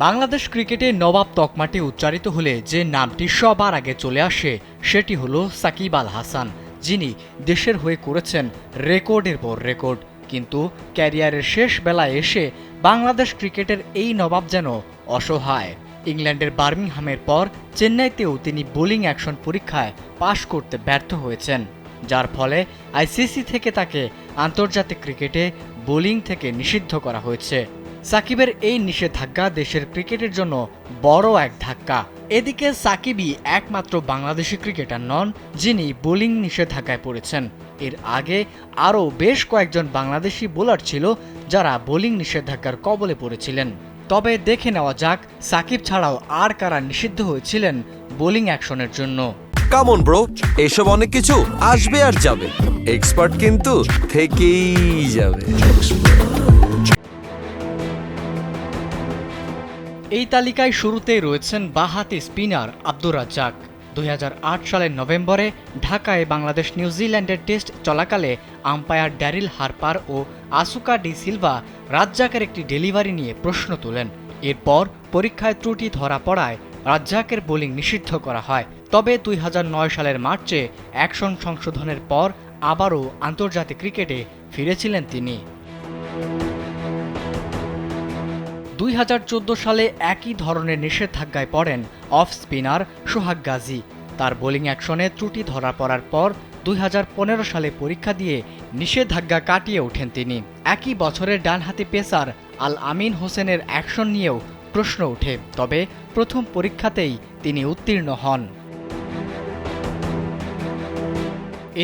বাংলাদেশ ক্রিকেটে নবাব তকমাটি উচ্চারিত হলে যে নামটি সবার আগে চলে আসে সেটি হলো সাকিব আল হাসান, যিনি দেশের হয়ে করেছেন রেকর্ডের পর রেকর্ড। কিন্তু ক্যারিয়ারের শেষ বেলায় এসে বাংলাদেশ ক্রিকেটের এই নবাব যেন অসহায়। ইংল্যান্ডের বার্মিংহামের পর চেন্নাইতেও তিনি বোলিং অ্যাকশন পরীক্ষায় পাশ করতে ব্যর্থ হয়েছেন, যার ফলে আইসিসি থেকে তাকে আন্তর্জাতিক ক্রিকেটে বোলিং থেকে নিষিদ্ধ করা হয়েছে। সাকিবের এই নিষেধাজ্ঞা দেশের ক্রিকেটের জন্য বড় এক ধাক্কা। এদিকে সাকিবই একমাত্র বাংলাদেশি ক্রিকেটার নন যিনি বোলিং নিষেধাজ্ঞায় পড়েছেন। এর আগে আরও বেশ কয়েকজন বাংলাদেশি বোলার ছিল যারা বোলিং নিষেধাজ্ঞার কবলে পড়েছিলেন। তবে দেখে নেওয়া যাক সাকিব ছাড়াও আর কারা নিষিদ্ধ হয়েছিলেন বোলিং অ্যাকশনের জন্য। কাম অন ব্রো, এসব অনেক কিছু আসবে আর যাবে, এক্সপার্ট কিন্তু থেকেই যাবে। এই তালিকায় শুরুতেই রয়েছেন বাঁহাতি স্পিনার আব্দুর রাজ্জাক। 2008 সালের নভেম্বরে ঢাকায় বাংলাদেশ নিউজিল্যান্ডের টেস্ট চলাকালে আম্পায়ার ড্যারিল হারপার ও আসুকা ডি সিলভা রাজ্জাকের একটি ডেলিভারি নিয়ে প্রশ্ন তোলেন। এরপর পরীক্ষায় ত্রুটি ধরা পড়ায় রাজ্জাকের বোলিং নিষিদ্ধ করা হয়। তবে 2009 সালের মার্চে অ্যাকশন সংশোধনের পর আবারও আন্তর্জাতিক ক্রিকেটে ফিরেছিলেন তিনি। 2014 সালে একই ধরনের নিষেধাজ্ঞায় পড়েন অফ স্পিনার সোহাগ গাজী। তার বোলিং অ্যাকশনে ত্রুটি ধরা পড়ার পর 2015 সালে পরীক্ষা দিয়ে নিষেধাজ্ঞা কাটিয়ে ওঠেন তিনি। একই বছরের ডানহাতি পেসার আল আমিন হোসেনের অ্যাকশন নিয়েও প্রশ্ন ওঠে, তবে প্রথম পরীক্ষাতেই তিনি উত্তীর্ণ হন।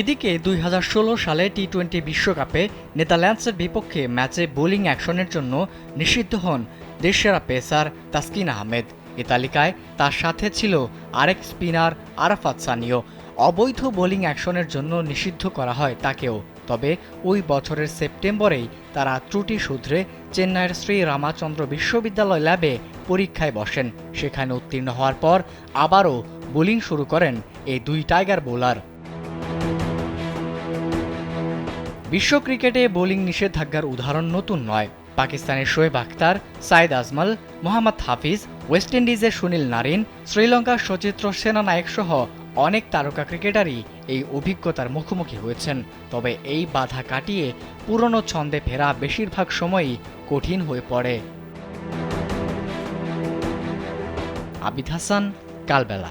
এদিকে 2016 সালে টি-20 বিশ্বকাপে নেদারল্যান্ডসের বিপক্ষে ম্যাচে বোলিং অ্যাকশনের জন্য নিষিদ্ধ হন দেশসেরা পেসার তাসকিন আহমেদ। এ তালিকায় তার সাথে ছিল আরেক স্পিনার আরাফাত সানিও। অবৈধ বোলিং অ্যাকশনের জন্য নিষিদ্ধ করা হয় তাকেও। তবে ওই বছরের সেপ্টেম্বরেই তারা ত্রুটি শুধরে চেন্নাইয়ের শ্রী রামাচন্দ্র বিশ্ববিদ্যালয় ল্যাবে পরীক্ষায় বসেন। সেখানে উত্তীর্ণ হওয়ার পর আবারও বোলিং শুরু করেন এই দুই টাইগার বোলার। বিশ্ব ক্রিকেটে বোলিং নিষেধাজ্ঞার উদাহরণ নতুন নয়। পাকিস্তানের শোয়েব আখতার, সাইদ আজমল, মোহাম্মদ হাফিজ, ওয়েস্ট ইন্ডিজের সুনীল নারিন, শ্রীলঙ্কার সচিত্র সেনানায়ক সহ অনেক তারকা ক্রিকেটারই এই অভিজ্ঞতার মুখোমুখি হয়েছেন। তবে এই বাধা কাটিয়ে পুরনো ছন্দে ফেরা বেশিরভাগ সময়ই কঠিন হয়ে পড়ে। আবিদ হাসান, কালবেলা।